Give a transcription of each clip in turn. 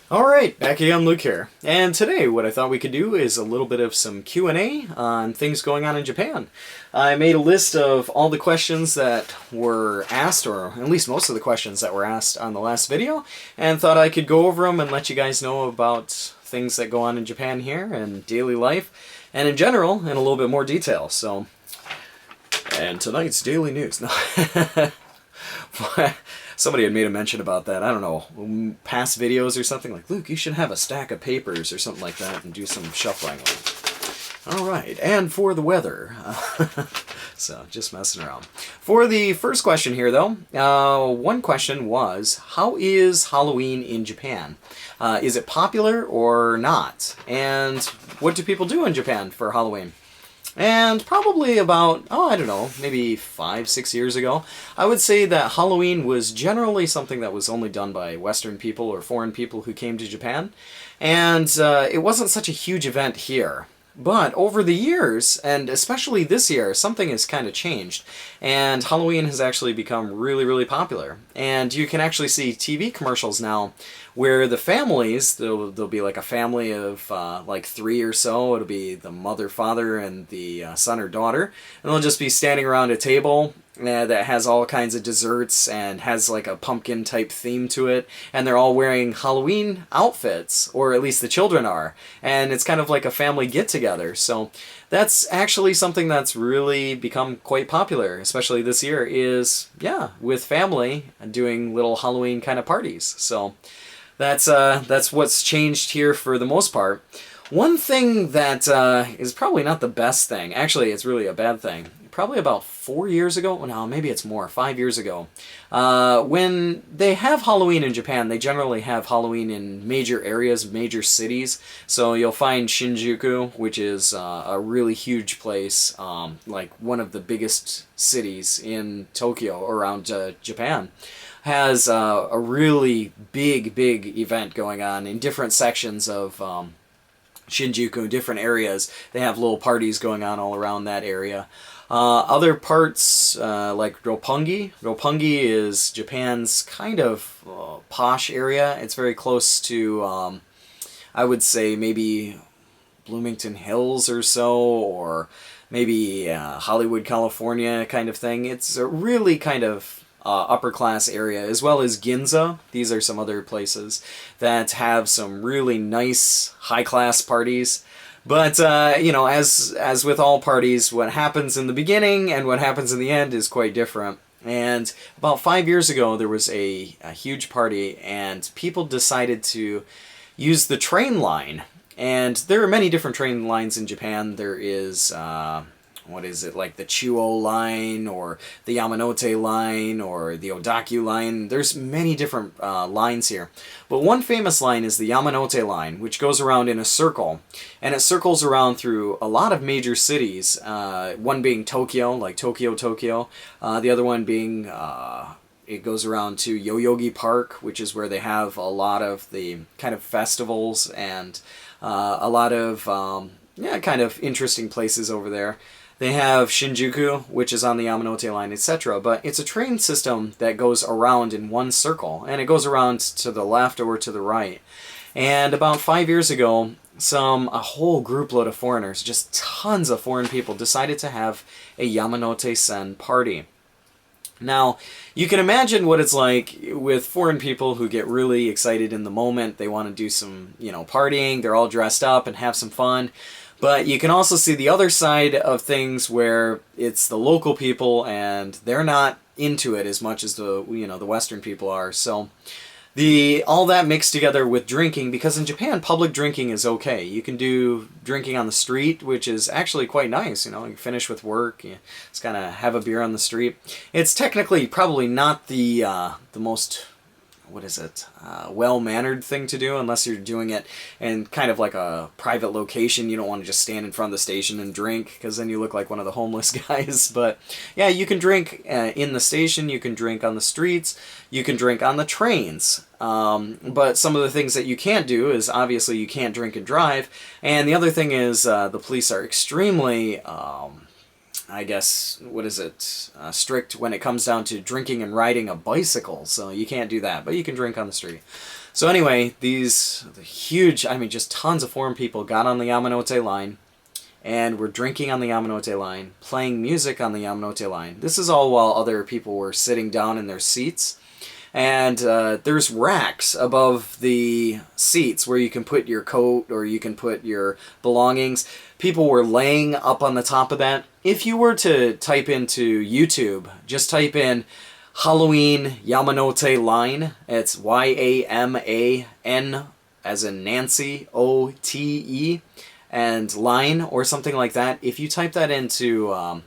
Alright, back again, Luke here. And today what I thought we could do is a little bit of some Q&A on things going on in Japan. I made a list of all the questions that were asked, or at least most of the questions that were asked on the last video, and thought I could go over them and let you guys know about things that go on in Japan here and daily life, and in general, in a little bit more detail. So, and tonight's daily news. No. Somebody had made a mention about that, I don't know, past videos or something, like, Luke, you should have a stack of papers or something like that and do some shuffling. Alright, and for the weather. So, just messing around. For the first question here, though, one question was, how is Halloween in Japan? Is it popular or not? And what do people do in Japan for Halloween? And probably about, I don't know, maybe 5-6 years ago, I would say that Halloween was generally something that was only done by Western people or foreign people who came to Japan. And it wasn't such a huge event here. But over the years, and especially this year, something has kind of changed. And Halloween has actually become really, really popular. And you can actually see TV commercials now where the families, there'll be like a family of like 3 or so. It'll be the mother, father, and the son or daughter. And they'll just be standing around a table that has all kinds of desserts and has like a pumpkin type theme to it, and they're all wearing Halloween outfits, or at least the children are, and it's kind of like a family get-together. So that's actually something that's really become quite popular, especially this year, is, yeah, with family and doing little Halloween kind of parties. So that's what's changed here for the most part. One thing that is probably not the best thing, actually it's really a bad thing, probably about 4 years ago, no, maybe it's more, 5 years ago, when they have Halloween in Japan, they generally have Halloween in major areas, major cities. So you'll find Shinjuku, which is a really huge place, like one of the biggest cities in Tokyo, around Japan, has a really big event going on in different sections of Shinjuku, different areas. They have little parties going on all around that area. Other parts, like Roppongi. Roppongi is Japan's kind of posh area. It's very close to, I would say, maybe Bloomington Hills or so, or maybe Hollywood, California kind of thing. It's a really kind of upper class area, as well as Ginza. These are some other places that have some really nice high class parties. But, you know, as with all parties, what happens in the beginning and what happens in the end is quite different. And about 5 years ago, there was a huge party, and people decided to use the train line. And there are many different train lines in Japan. There is, what is it, like the Chuo line, or the Yamanote line, or the Odakyu line. There's many different lines here. But one famous line is the Yamanote line, which goes around in a circle. And it circles around through a lot of major cities, one being Tokyo, like Tokyo. The other one being, it goes around to Yoyogi Park, which is where they have a lot of the kind of festivals and a lot of, yeah, kind of interesting places over there. They have Shinjuku, which is on the Yamanote line, etc. But it's a train system that goes around in one circle, and it goes around to the left or to the right. And about 5 years ago, a whole group load of foreigners, just tons of foreign people, decided to have a Yamanote-sen party. Now, you can imagine what it's like with foreign people who get really excited in the moment. They want to do some, you know, partying. They're all dressed up and have some fun. But you can also see the other side of things where it's the local people and they're not into it as much as the Western people are. So all that mixed together with drinking, because in Japan public drinking is okay. You can do drinking on the street, which is actually quite nice. You know, you finish with work, you just kind of have a beer on the street. It's technically probably not the most, what is it, well-mannered thing to do, unless you're doing it in kind of like a private location. You don't want to just stand in front of the station and drink, because then you look like one of the homeless guys. But yeah, you can drink in the station, you can drink on the streets, you can drink on the trains. But some of the things that you can't do is, obviously, you can't drink and drive. And the other thing is, the police are extremely I guess, what is it, strict when it comes down to drinking and riding a bicycle. So you can't do that, but you can drink on the street. So anyway, these huge, I mean, just tons of foreign people got on the Yamanote line and were drinking on the Yamanote line, playing music on the Yamanote line. This is all while other people were sitting down in their seats. And there's racks above the seats where you can put your coat or you can put your belongings. People were laying up on the top of that. If you were to type into YouTube, just type in Halloween Yamanote line. It's Y-A-M-A-N as in Nancy, O-T-E, and line or something like that. If you type that into...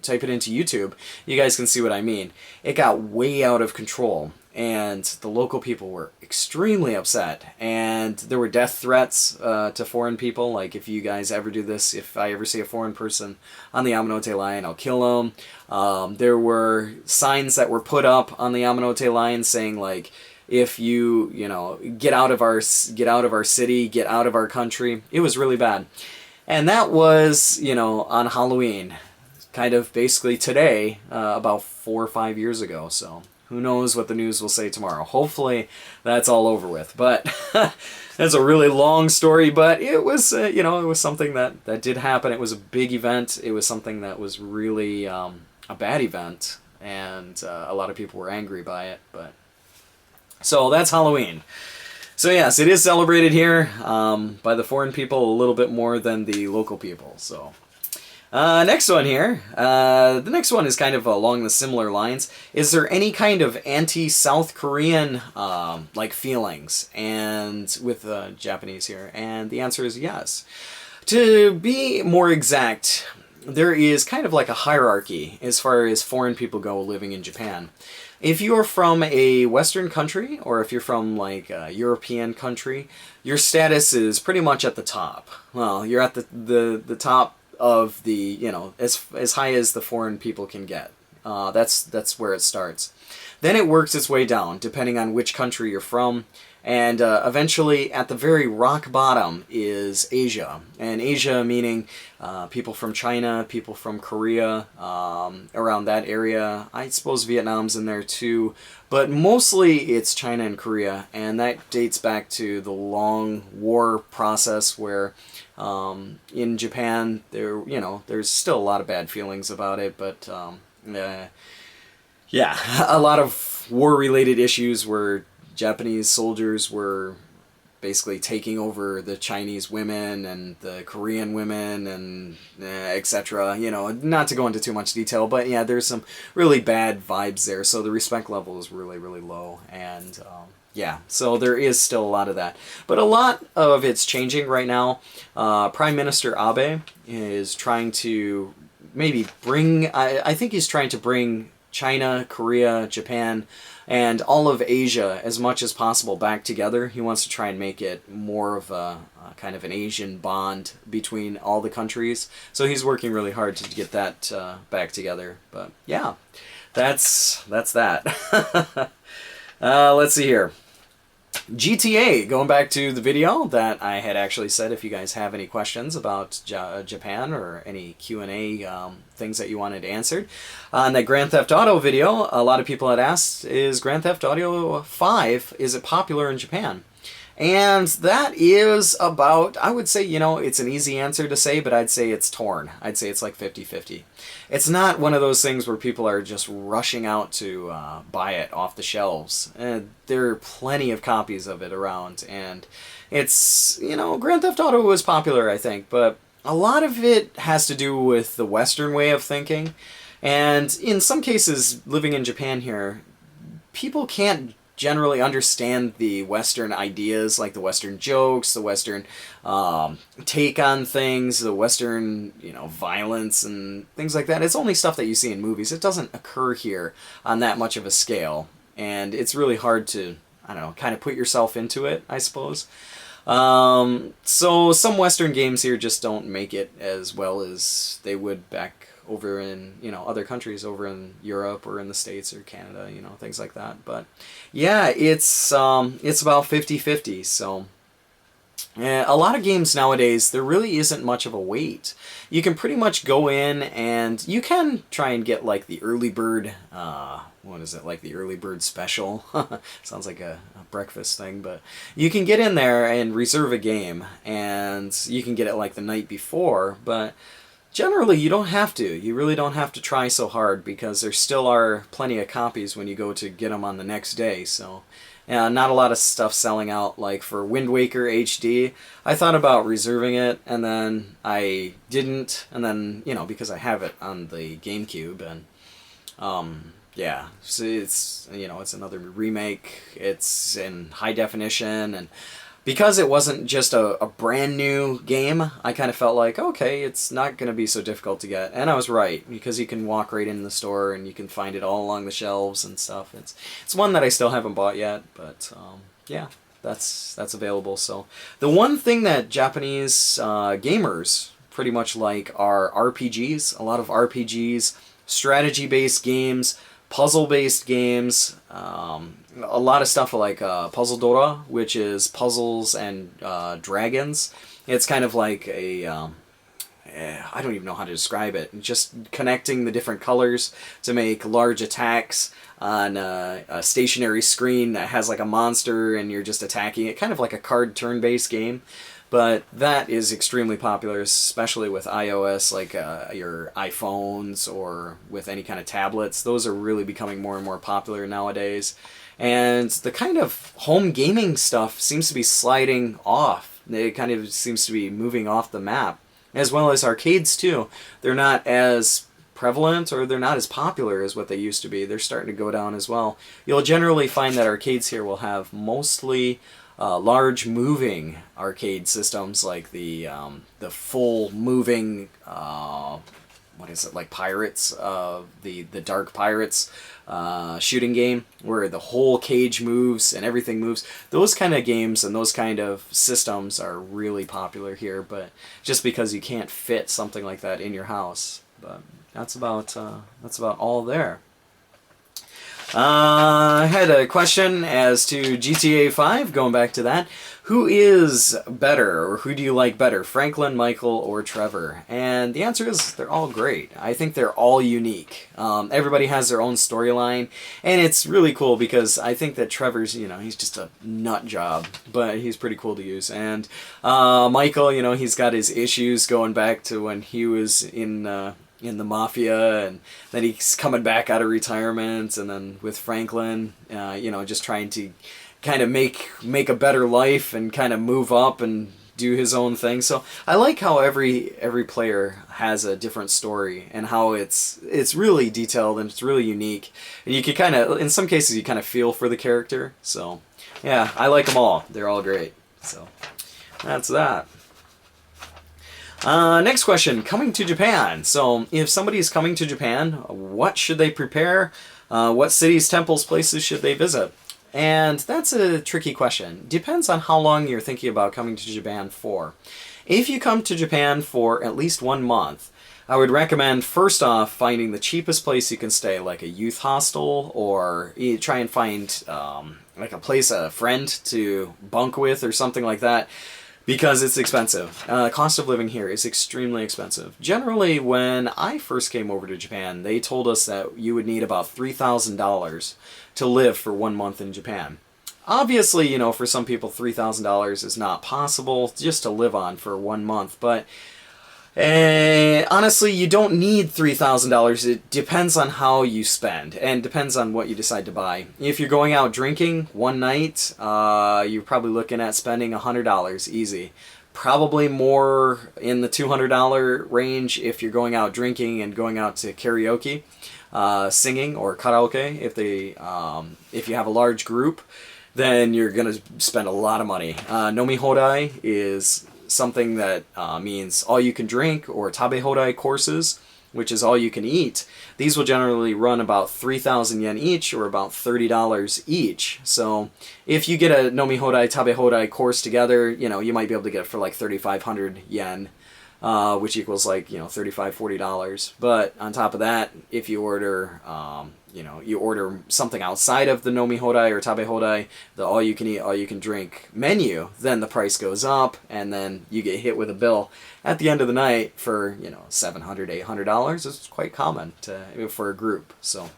type it into YouTube, you guys can see what I mean. It got way out of control, and the local people were extremely upset, and there were death threats to foreign people, like if you guys ever do this, if I ever see a foreign person on the Yamanote line, I'll kill them. There were signs that were put up on the Yamanote line saying like, if you get out of our city, get out of our country. It was really bad. And that was, on Halloween, kind of basically today, about 4 or 5 years ago. So who knows what the news will say tomorrow. Hopefully that's all over with. But that's a really long story, but it was, it was something that did happen. It was a big event. It was something that was really a bad event, and a lot of people were angry by it. But so that's Halloween. So yes, it is celebrated here by the foreign people a little bit more than the local people. So next one here. The next one is kind of along the similar lines. Is there any kind of anti-South Korean like feelings and with Japanese here? And the answer is yes. To be more exact, there is kind of like a hierarchy as far as foreign people go living in Japan. If you're from a Western country, or if you're from like a European country, your status is pretty much at the top. Well, you're at the top of the, as high as the foreign people can get. That's where it starts. Then it works its way down, depending on which country you're from. And eventually, at the very rock bottom is Asia. And Asia meaning people from China, people from Korea, around that area. I suppose Vietnam's in there too. But mostly it's China and Korea. And that dates back to the long war process where in Japan, there's still a lot of bad feelings about it. But yeah, a lot of war-related issues where Japanese soldiers were basically taking over the Chinese women and the Korean women and etc. Not to go into too much detail, but yeah, there's some really bad vibes there. So the respect level is really, really low. And yeah, so there is still a lot of that. But a lot of it's changing right now. Prime Minister Abe is trying to maybe bring, I think he's trying to bring China, Korea, Japan, and all of Asia as much as possible back together. He wants to try and make it more of a kind of an Asian bond between all the countries. So he's working really hard to get that back together. But yeah, that's that. Let's see here. GTA, going back to the video that I had actually said, if you guys have any questions about Japan or any Q&A things that you wanted answered. On that Grand Theft Auto video, a lot of people had asked, is Grand Theft Auto 5, is it popular in Japan? And that is about, I would say, it's an easy answer to say, but I'd say it's torn. I'd say it's like 50-50. It's not one of those things where people are just rushing out to buy it off the shelves. There are plenty of copies of it around, and it's, Grand Theft Auto was popular, I think, but a lot of it has to do with the Western way of thinking. And in some cases, living in Japan here, people can't generally understand the Western ideas, like the Western jokes, the Western take on things, the Western, violence and things like that. It's only stuff that you see in movies. It doesn't occur here on that much of a scale. And it's really hard to, kind of put yourself into it, I suppose. So some Western games here just don't make it as well as they would back over in, other countries over in Europe or in the States or Canada, things like that. But yeah, it's about 50-50. So A lot of games nowadays, there really isn't much of a wait. You can pretty much go in and you can try and get like the early bird, what is it, like the early bird special? Sounds like a breakfast thing, but you can get in there and reserve a game and you can get it like the night before, but generally you don't have to. You really don't have to try so hard because there still are plenty of copies when you go to get them on the next day, so... not a lot of stuff selling out. Like for Wind Waker HD, I thought about reserving it, and then I didn't, and then, you know, because I have it on the GameCube, and, yeah, so it's, you know, it's another remake, it's in high definition, and because it wasn't just a brand new game, I kind of felt like, okay, it's not going to be so difficult to get. And I was right, because you can walk right in the store and you can find it all along the shelves and stuff. It's one that I still haven't bought yet, but yeah, that's available. So the one thing that Japanese gamers pretty much like are RPGs. A lot of RPGs, strategy-based games, puzzle-based games, a lot of stuff like Puzzle Dora, which is puzzles and dragons. It's kind of like a, I don't even know how to describe it, just connecting the different colors to make large attacks on a stationary screen that has like a monster and you're just attacking it, kind of like a card turn-based game. But that is extremely popular, especially with iOS, like your iPhones or with any kind of tablets. Those are really becoming more and more popular nowadays. And the kind of home gaming stuff seems to be sliding off. It kind of seems to be moving off the map, as well as arcades too. They're not as prevalent, or they're not as popular as what they used to be. They're starting to go down as well. You'll generally find that arcades here will have mostly large moving arcade systems, like the full moving, what is it, like Pirates, the Dark Pirates shooting game, where the whole cage moves and everything moves. Those kind of games and those kind of systems are really popular here, but just because you can't fit something like that in your house. But that's about all there. I had a question as to GTA 5, going back to that. Who is better, or who do you like better, Franklin, Michael, or Trevor? And the answer is they're all great. I think they're all unique. Everybody has their own storyline, and it's really cool because I think that Trevor's, you know, he's just a nut job, but he's pretty cool to use. And Michael, you know, he's got his issues going back to when he was in the mafia, and then he's coming back out of retirement, and then with Franklin, you know, just trying to kind of make a better life and kind of move up and do his own thing. So I like how every player has a different story, and how it's really detailed and it's really unique, and you can kind of, in some cases, you kind of feel for the character. So yeah, I like them all. They're all great. So that's that. Next question, coming to Japan. So if somebody is coming to Japan, what should they prepare? What cities, temples, places should they visit? And that's a tricky question. Depends on how long you're thinking about coming to Japan for. If you come to Japan for at least 1 month, I would recommend, first off, finding the cheapest place you can stay, like a youth hostel, or you try and find like a place, a friend to bunk with or something like that, because it's expensive. Cost of living here is extremely expensive. Generally, when I first came over to Japan, they told us that you would need about $3,000 to live for 1 month in Japan. Obviously, you know, for some people, $3,000 is not possible just to live on for 1 month, but honestly, you don't need $3,000. It depends on how you spend, and depends on what you decide to buy. If you're going out drinking one night, you're probably looking at spending $100 easy. Probably more in the $200 range if you're going out drinking and going out to karaoke, singing, or karaoke. If you have a large group, then you're gonna spend a lot of money. Nomi hodai is something that means all you can drink, or tabe hodai courses, which is all you can eat. These will generally run about 3,000 yen each, or about $30 each. So if you get a nomi hodai, tabe hodai course together, you know, you might be able to get it for like 3,500 yen. which equals like, $35, $40. But on top of that, if you order, you order something outside of the Nomi Hodai or Tabe Hodai, the all you can eat, all you can drink menu, then the price goes up, and then you get hit with a bill at the end of the night for, $700, $800. It's quite common for a group. So,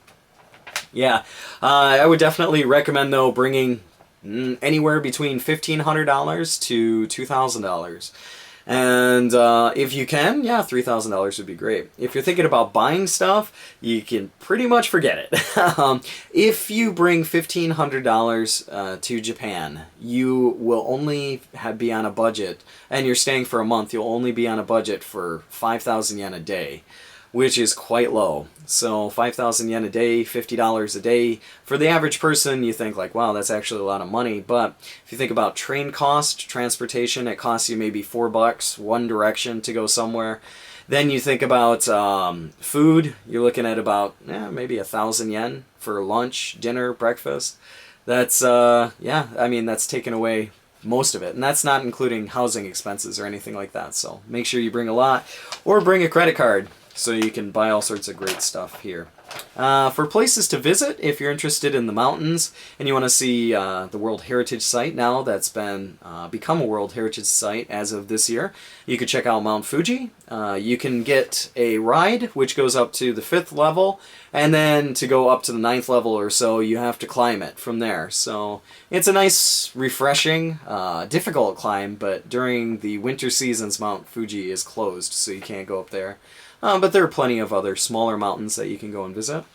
yeah, I would definitely recommend, though, bringing anywhere between $1,500 to $2,000. And if you can, yeah, $3,000 would be great. If you're thinking about buying stuff, you can pretty much forget it. If you bring $1,500 to Japan, you will only be on a budget, and you're staying for a month, you'll only be on a budget for 5,000 yen a day, which is quite low. So 5,000 yen a day, $50 a day. For the average person, you think like, wow, that's actually a lot of money. But if you think about train cost, transportation, it costs you maybe $4 one direction to go somewhere. Then you think about food, you're looking at about maybe 1,000 yen for lunch, dinner, breakfast. That's, that's taken away most of it. And that's not including housing expenses or anything like that. So make sure you bring a lot, or bring a credit card, so you can buy all sorts of great stuff here. For places to visit, if you're interested in the mountains and you want to see the World Heritage Site now that's been become a World Heritage Site as of this year, you could check out Mount Fuji. You can get a ride which goes up to the 5th level, and then to go up to the 9th level or so, you have to climb it from there. So it's a nice, refreshing, difficult climb, but during the winter seasons, Mount Fuji is closed, so you can't go up there. But there are plenty of other smaller mountains that you can go and visit.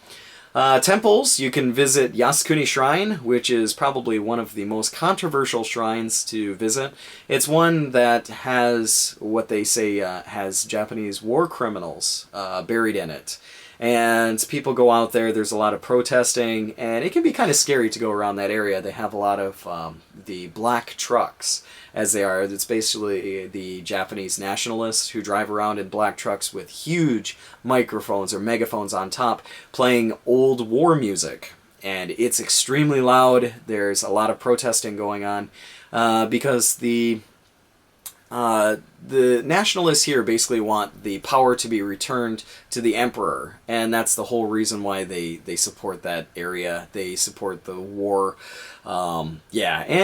Temples, you can visit Yasukuni Shrine, which is probably one of the most controversial shrines to visit. It's one that has what they say has Japanese war criminals buried in it. And people go out there, there's a lot of protesting, and it can be kind of scary to go around that area. They have a lot of the black trucks, as they are. It's basically the Japanese nationalists who drive around in black trucks with huge microphones or megaphones on top, playing old war music. And it's extremely loud. There's a lot of protesting going on because the nationalists here basically want the power to be returned to the emperor, and that's the whole reason why they support that area. They support the war. And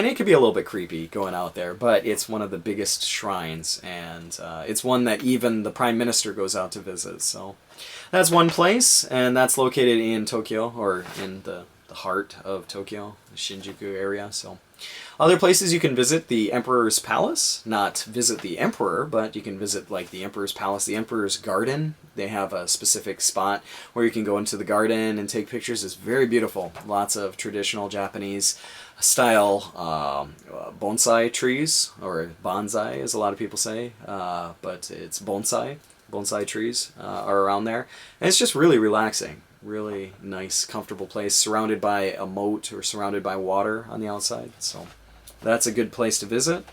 it could be a little bit creepy going out there, but it's one of the biggest shrines, and it's one that even the Prime Minister goes out to visit. So that's one place, and that's located in Tokyo, or in the heart of Tokyo, the Shinjuku area. So other places you can visit: the Emperor's Palace. Not visit the Emperor, but you can visit like the Emperor's Palace, the Emperor's Garden. They have a specific spot where you can go into the garden and take pictures. It's very beautiful. Lots of traditional Japanese style bonsai trees, or bonsai as a lot of people say, but it's bonsai. Bonsai trees are around there. And it's just really relaxing. Really nice, comfortable place, surrounded by a moat or surrounded by water on the outside. So that's a good place to visit.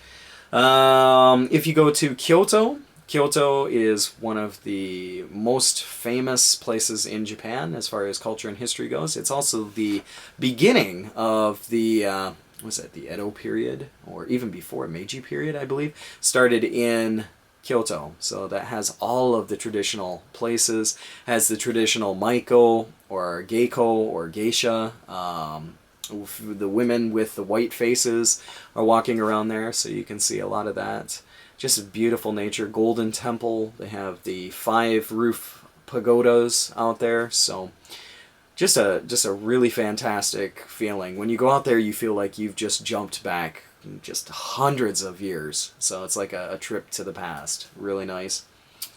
If you go to Kyoto, Kyoto is one of the most famous places in Japan as far as culture and history goes. It's also the beginning of the the Edo period, or even before Meiji period, I believe, started in Kyoto. So that has all of the traditional places, has the traditional maiko or geiko or geisha. The women with the white faces are walking around there, so you can see a lot of that. Just beautiful nature. Golden Temple. They have the 5 roof pagodas out there. So just a really fantastic feeling. When you go out there, you feel like you've just jumped back just hundreds of years. So it's like a trip to the past. Really nice.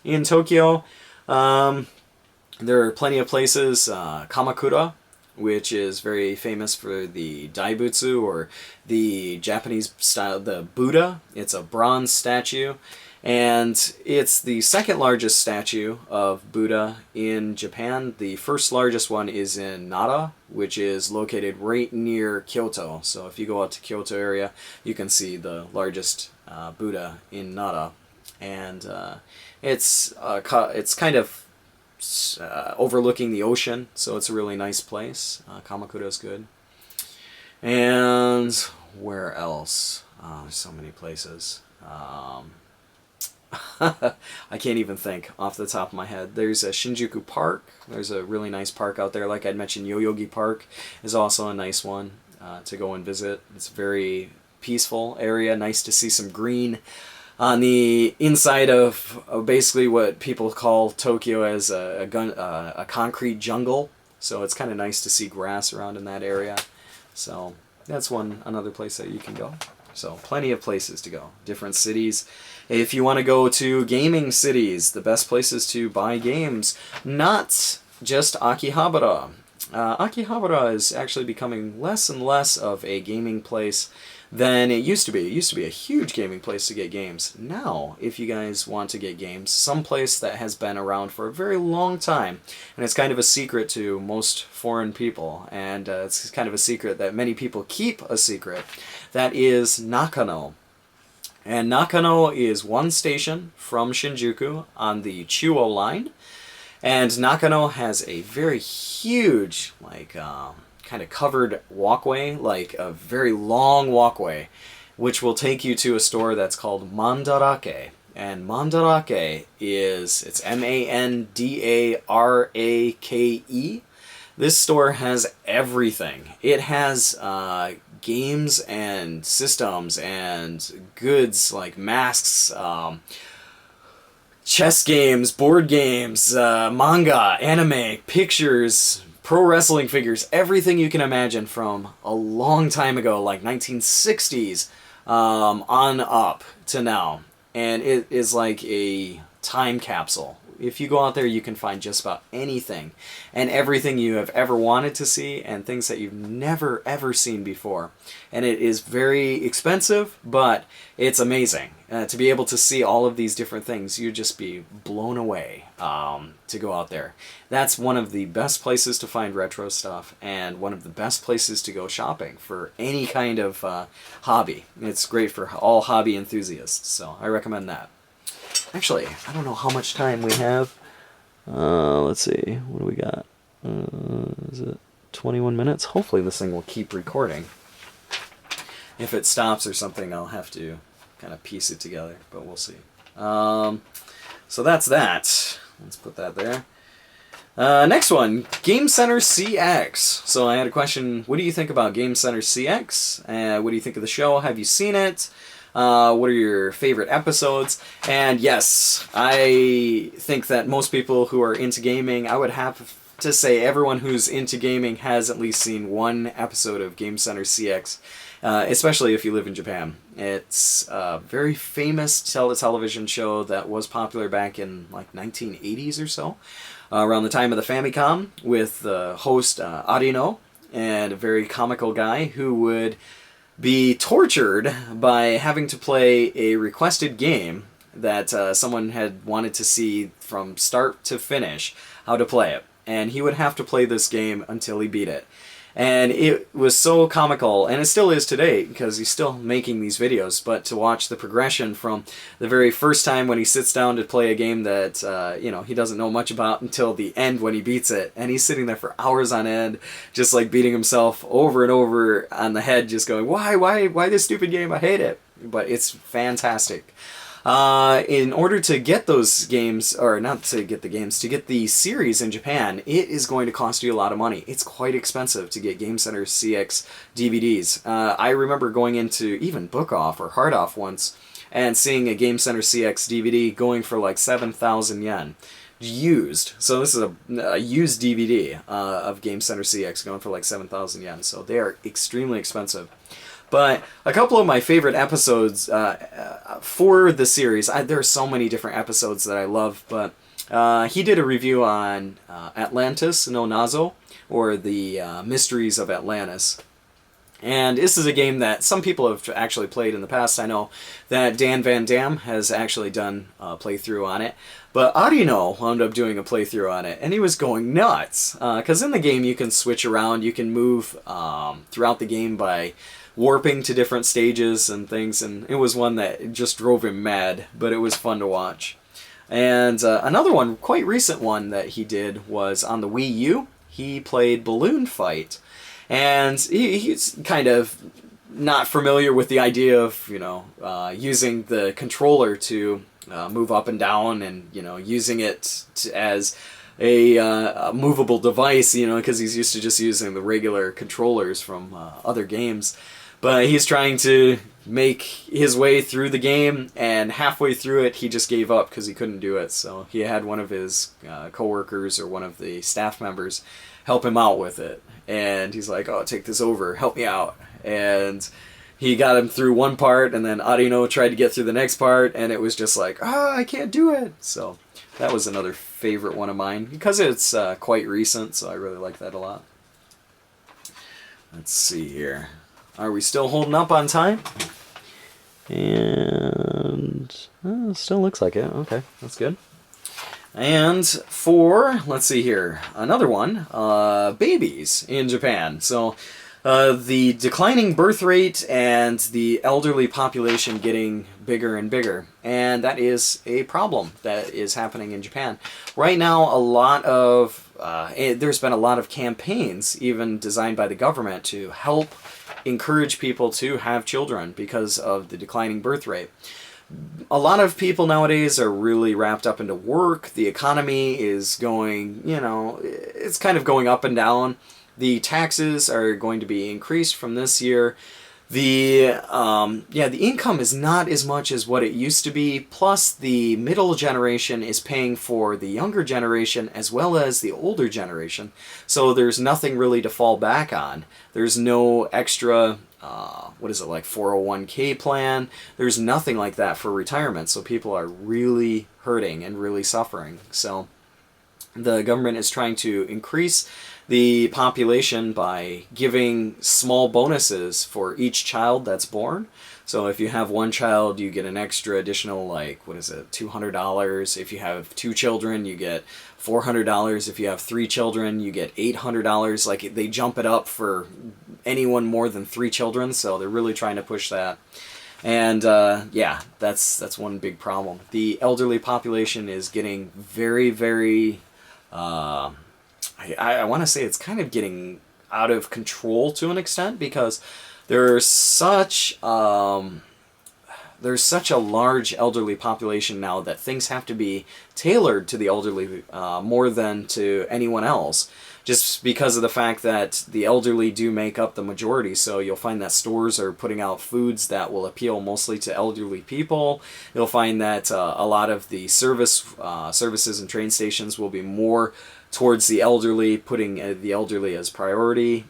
In Tokyo, there are plenty of places. Kamakura, which is very famous for the Daibutsu, or the Japanese style, the Buddha. It's a bronze statue, and it's the second largest statue of Buddha in Japan. The first largest one is in Nara, which is located right near Kyoto. So if you go out to Kyoto area, you can see the largest Buddha in Nara, and it's kind of overlooking the ocean, so it's a really nice place. Kamakura is good. And where else? There's so many places. I can't even think off the top of my head. There's a Shinjuku Park. There's a really nice park out there. Like I'd mentioned, Yoyogi Park is also a nice one to go and visit. It's a very peaceful area. Nice to see some green on the inside of basically what people call Tokyo as a concrete jungle. So it's kind of nice to see grass around in that area. So that's another place that you can go. So plenty of places to go, different cities. If you want to go to gaming cities, the best places to buy games, not just Akihabara. Akihabara is actually becoming less and less of a gaming place than it used to be. It used to be a huge gaming place to get games. Now, if you guys want to get games, some place that has been around for a very long time, and it's kind of a secret to most foreign people, and it's kind of a secret that many people keep a secret, that is Nakano. And Nakano is one station from Shinjuku on the Chuo line, and Nakano has a very huge, kind of covered walkway, like a very long walkway, which will take you to a store that's called Mandarake. And Mandarake it's Mandarake. This store has everything. It has games and systems and goods like masks, chess games, board games, manga, anime, pictures, pro wrestling figures, everything you can imagine from a long time ago, like 1960s on up to now. And it is like a time capsule. If you go out there, you can find just about anything and everything you have ever wanted to see and things that you've never ever seen before. And it is very expensive, but it's amazing. To be able to see all of these different things, you'd just be blown away to go out there. That's one of the best places to find retro stuff and one of the best places to go shopping for any kind of hobby. It's great for all hobby enthusiasts, so I recommend that. Actually, I don't know how much time we have. Let's see. What do we got? Is it 21 minutes? Hopefully this thing will keep recording. If it stops or something, I'll have to kind of piece it together, but we'll see. So that's that. Let's put that there. Next one, Game Center CX. So I had a question, what do you think about Game Center CX? What do you think of the show? Have you seen it? What are your favorite episodes? And yes, I think that most people who are into gaming, I would have to say everyone who's into gaming has at least seen one episode of Game Center CX, especially if you live in Japan. It's a very famous television show that was popular back in like 1980s or so, around the time of the Famicom, with the host Arino, and a very comical guy who would be tortured by having to play a requested game that someone had wanted to see from start to finish how to play it. And he would have to play this game until he beat it. And it was so comical, and it still is today, because he's still making these videos, but to watch the progression from the very first time when he sits down to play a game that, he doesn't know much about until the end when he beats it, and he's sitting there for hours on end, just like beating himself over and over on the head, just going, why this stupid game, I hate it. But it's fantastic. In order to get those games, or not to get the games, to get the series in Japan, it is going to cost you a lot of money. It's quite expensive to get Game Center CX DVDs. I remember going into even Book Off or Hard Off once and seeing a Game Center CX DVD going for like 7,000 yen. Used. So this is a used DVD of Game Center CX going for like 7,000 yen. So they are extremely expensive. But a couple of my favorite episodes for the series, there are so many different episodes that I love, but he did a review on Atlantis no Nazo, or the Mysteries of Atlantis. And this is a game that some people have actually played in the past. I know that Dan Van Dam has actually done a playthrough on it. But Arino wound up doing a playthrough on it, and he was going nuts. Because in the game you can switch around, you can move throughout the game by warping to different stages and things, and it was one that just drove him mad, but it was fun to watch. And another one, quite recent one that he did was on the Wii U. He played Balloon Fight, and he's kind of not familiar with the idea of, using the controller to move up and down, and using it as a movable device, because he's used to just using the regular controllers from other games. But he's trying to make his way through the game, and halfway through it, he just gave up because he couldn't do it. So he had one of his coworkers or one of the staff members help him out with it. And he's like, "Oh, take this over, help me out." And he got him through one part, and then Arino tried to get through the next part, and it was just like, "Oh, I can't do it." So that was another favorite one of mine, because it's quite recent, so I really like that a lot. Let's see here. Are we still holding up on time? And still looks like it. Okay, that's good. And for, let's see here, another one, babies in Japan. So the declining birth rate and the elderly population getting bigger and bigger. And that is a problem that is happening in Japan. Right now, there's been a lot of campaigns, even designed by the government, to help encourage people to have children because of the declining birth rate. A lot of people nowadays are really wrapped up into work. The economy is going, it's kind of going up and down. The taxes are going to be increased from this year. The income is not as much as what it used to be. Plus, the middle generation is paying for the younger generation as well as the older generation. So there's nothing really to fall back on. There's no extra, 401k plan. There's nothing like that for retirement. So people are really hurting and really suffering. So the government is trying to increase the population by giving small bonuses for each child that's born. So if you have one child, you get an extra additional, $200. If you have two children, you get $400. If you have three children, you get $800. Like, they jump it up for anyone more than three children, so they're really trying to push that. And that's one big problem. The elderly population is getting very, very I want to say it's kind of getting out of control to an extent, because there's such a large elderly population now that things have to be tailored to the elderly more than to anyone else, just because of the fact that the elderly do make up the majority. So you'll find that stores are putting out foods that will appeal mostly to elderly people. You'll find that a lot of the services and train stations will be more towards the elderly, putting the elderly as priority.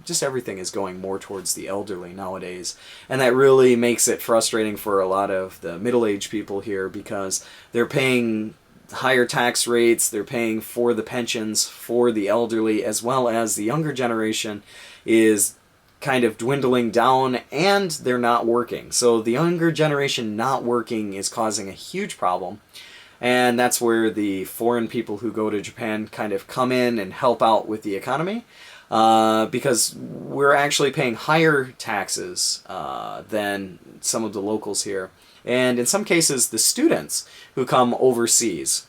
Just everything is going more towards the elderly nowadays. And that really makes it frustrating for a lot of the middle-aged people here, because they're paying higher tax rates, they're paying for the pensions for the elderly, as well as the younger generation is kind of dwindling down, and they're not working. So the younger generation not working is causing a huge problem. And that's where the foreign people who go to Japan kind of come in and help out with the economy, because we're actually paying higher taxes than some of the locals here. And in some cases, the students who come overseas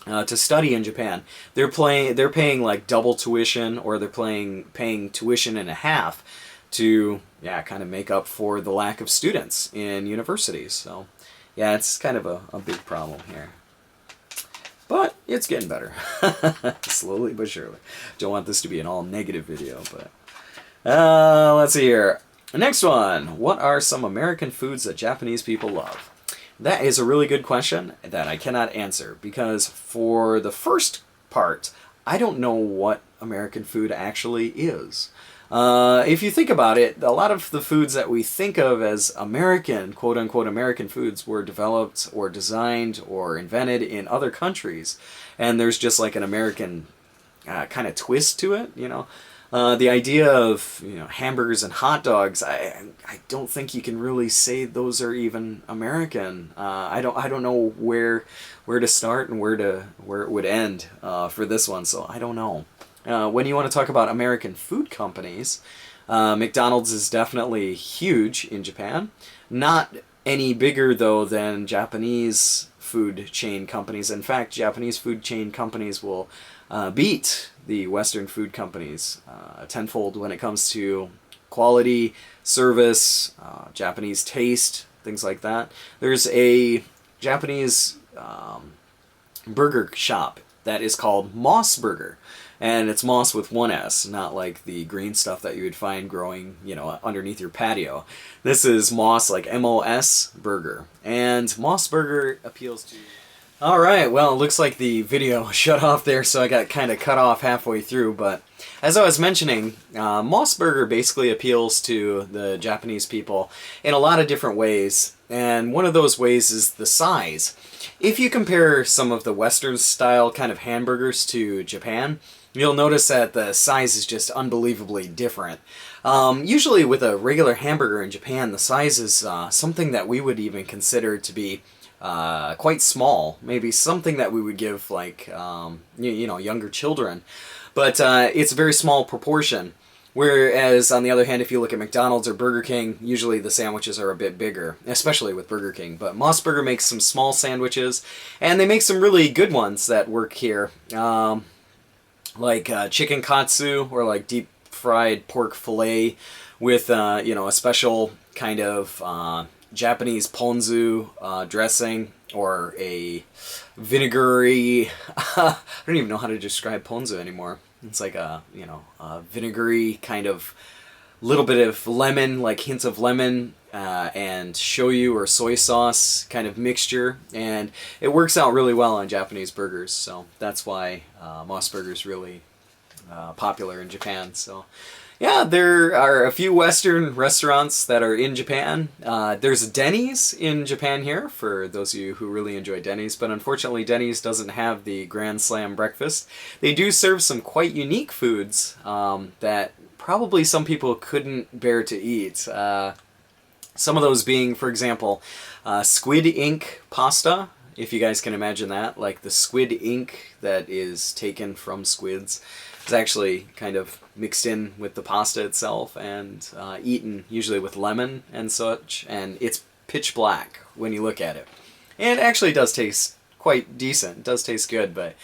to study in Japan, they're paying like double tuition, or they're paying tuition and a half to kind of make up for the lack of students in universities. So yeah, it's kind of a big problem here. But it's getting better. Slowly but surely. Don't want this to be an all negative video, but let's see here. Next one. What are some American foods that Japanese people love? That is a really good question that I cannot answer, because for the first part, I don't know what American food actually is. If you think about it, a lot of the foods that we think of as American, quote-unquote American foods, were developed or designed or invented in other countries. And there's just like an American kind of twist to it, The idea of hamburgers and hot dogs, I don't think you can really say those are even American. I don't know where to start and where it would end for this one, so I don't know. When you want to talk about American food companies, McDonald's is definitely huge in Japan. Not any bigger, though, than Japanese food chain companies. In fact, Japanese food chain companies will beat the Western food companies tenfold when it comes to quality, service, Japanese taste, things like that. There's a Japanese burger shop that is called MOS Burger. And it's moss with one S, not like the green stuff that you would find growing, you know, underneath your patio. This is MOS, like MOS Burger. And MOS Burger appeals to... Alright, well, it looks like the video shut off there, so I got kind of cut off halfway through. But as I was mentioning, MOS Burger basically appeals to the Japanese people in a lot of different ways. And one of those ways is the size. If you compare some of the Western style kind of hamburgers to Japan, you'll notice that the size is just unbelievably different. Usually with a regular hamburger in Japan, the size is something that we would even consider to be quite small. Maybe something that we would give like, you know, younger children. But it's a very small proportion. Whereas, on the other hand, if you look at McDonald's or Burger King, usually the sandwiches are a bit bigger, especially with Burger King. But MOS Burger makes some small sandwiches, and they make some really good ones that work here. Like chicken katsu, or like deep fried pork fillet with, you know, a special kind of Japanese ponzu dressing, or a vinegary, I don't even know how to describe ponzu anymore. It's like a, you know, a vinegary kind of little bit of lemon, like hints of lemon and shoyu or soy sauce kind of mixture. And it works out really well on Japanese burgers. So that's why MOS Burger is really popular in Japan. So yeah, there are a few Western restaurants that are in Japan. There's a Denny's in Japan here, for those of you who really enjoy Denny's, but unfortunately Denny's doesn't have the Grand Slam breakfast. They do serve some quite unique foods that probably some people couldn't bear to eat. Some of those being, for example, squid ink pasta, if you guys can imagine that, like the squid ink that is taken from squids. It's actually kind of mixed in with the pasta itself and eaten usually with lemon and such, and it's pitch black when you look at it. And it actually does taste quite decent. It does taste good, but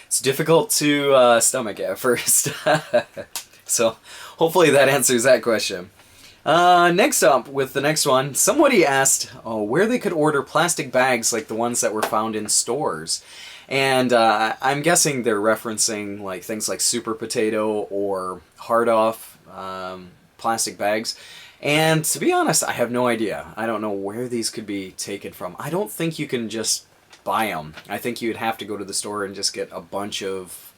it's difficult to stomach at first. So hopefully that answers that question. Next up, with the next one, somebody asked where they could order plastic bags like the ones that were found in stores. And I'm guessing they're referencing like things like Super Potato or Hard Off plastic bags. And to be honest, I have no idea. I don't know where these could be taken from. I don't think you can just buy them. I think you'd have to go to the store and just get a bunch of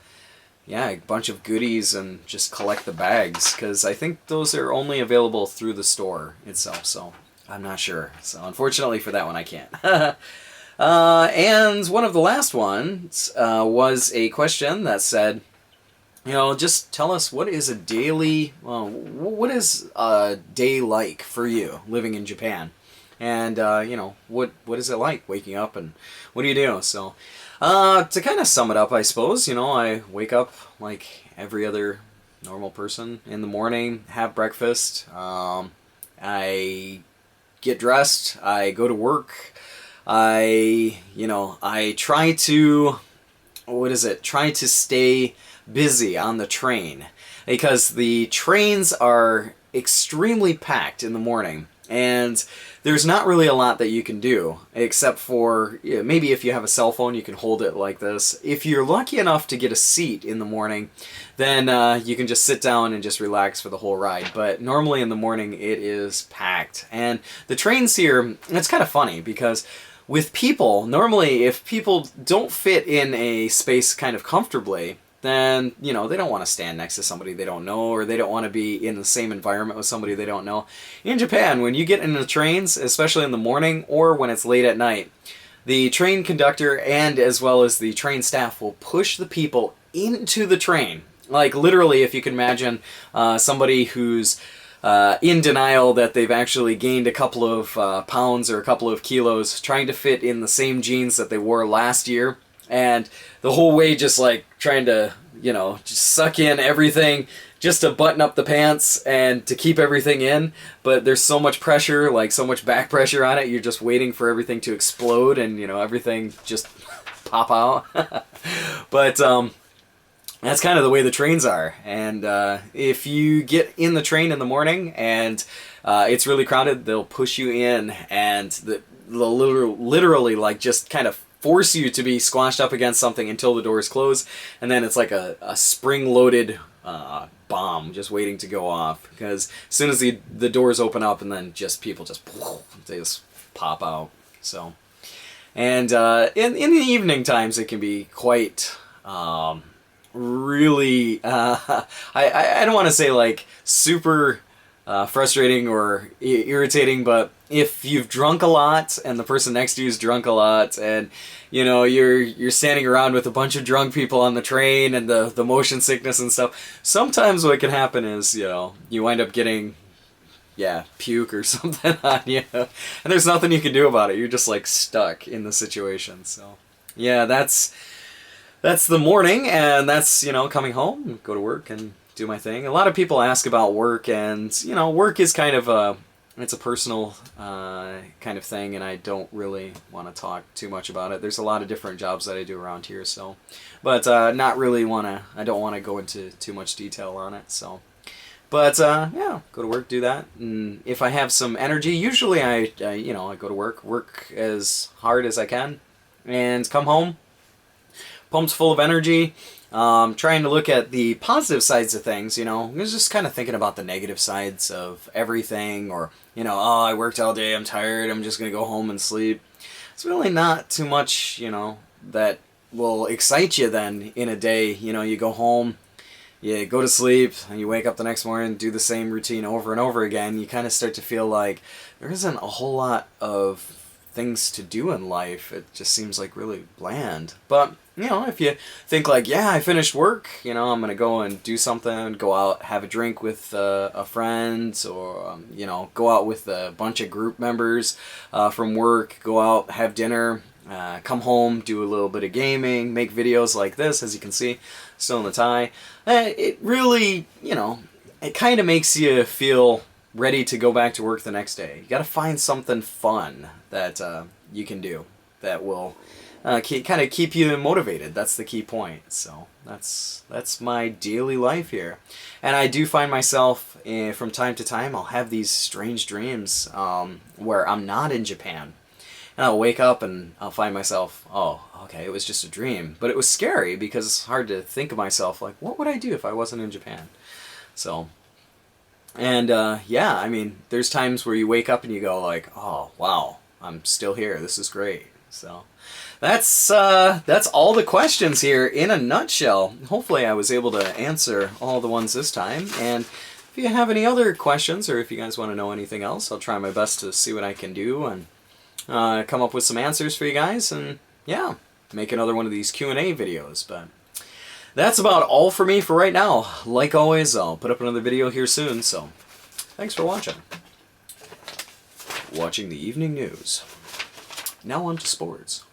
goodies and just collect the bags, because I think those are only available through the store itself. So I'm not sure. So unfortunately for that one, I can't. And one of the last ones was a question that said, you know, just tell us what is a daily, what is a day like for you living in Japan? And, you know, what is it like waking up and what do you do? So, to kind of sum it up, I suppose, you know, I wake up like every other normal person in the morning, have breakfast, I get dressed, I go to work. I try to, try to stay busy on the train, because the trains are extremely packed in the morning, and there's not really a lot that you can do, except for, maybe if you have a cell phone, you can hold it like this. If you're lucky enough to get a seat in the morning, then you can just sit down and just relax for the whole ride. But normally in the morning, it is packed. And the trains here, it's kind of funny, because with people, normally if people don't fit in a space kind of comfortably, then, you know, they don't want to stand next to somebody they don't know, or they don't want to be in the same environment with somebody they don't know. In Japan, when you get in the trains, especially in the morning or when it's late at night, the train conductor and as well as the train staff will push the people into the train. Like literally, if you can imagine somebody who's in denial that they've actually gained a couple of pounds or a couple of kilos, trying to fit in the same jeans that they wore last year, and the whole way just like trying to, you know, just suck in everything just to button up the pants and to keep everything in. But there's so much pressure, like so much back pressure on it, you're just waiting for everything to explode and, you know, everything just pop out. But that's kind of the way the trains are. And if you get in the train in the morning and it's really crowded, they'll push you in, and literally like just kind of force you to be squashed up against something until the doors close, and then it's like a spring-loaded bomb just waiting to go off, because as soon as the doors open up, and then just people just they just pop out. So, and in the evening times, it can be quite really I don't want to say like super frustrating or irritating, but if you've drunk a lot and the person next to you is drunk a lot, and you know you're standing around with a bunch of drunk people on the train, and the motion sickness and stuff, sometimes what can happen is, you know, you wind up getting puke or something on you, and there's nothing you can do about it. You're just like stuck in the situation. So yeah, that's the morning, and that's, you know, coming home, go to work and do my thing. A lot of people ask about work, and you know, work is kind of it's a personal kind of thing, and I don't really want to talk too much about it. There's a lot of different jobs that I do around here, so, but I don't want to go into too much detail on it. So, but yeah, go to work, do that, and if I have some energy, usually I go to work as hard as I can, and come home pumped full of energy. Trying to look at the positive sides of things, you know. I was just kind of thinking about the negative sides of everything, or, you know, oh, I worked all day, I'm tired, I'm just going to go home and sleep. It's really not too much, you know, that will excite you then in a day. You know, you go home, you go to sleep, and you wake up the next morning and do the same routine over and over again. You kind of start to feel like there isn't a whole lot of things to do in life. It just seems like really bland. But, you know, if you think like, yeah, I finished work, you know, I'm going to go and do something, go out, have a drink with a friend, or, you know, go out with a bunch of group members from work, go out, have dinner, come home, do a little bit of gaming, make videos like this, as you can see, still in the tie. It really, you know, it kind of makes you feel ready to go back to work the next day. You got to find something fun that you can do that will kind of keep you motivated. That's the key point. So that's my daily life here, and I do find myself from time to time, I'll have these strange dreams where I'm not in Japan, and I'll wake up and I'll find myself, oh, okay, it was just a dream, but it was scary because it's hard to think of myself like, what would I do if I wasn't in Japan? So. And yeah, I mean, there's times where you wake up and you go like, oh, wow, I'm still here. This is great. So that's all the questions here in a nutshell. Hopefully I was able to answer all the ones this time. And if you have any other questions, or if you guys want to know anything else, I'll try my best to see what I can do and come up with some answers for you guys. And yeah, make another one of these Q&A videos. But that's about all for me for right now. Like always, I'll put up another video here soon, so thanks for watching. Watching the evening news. Now on to sports.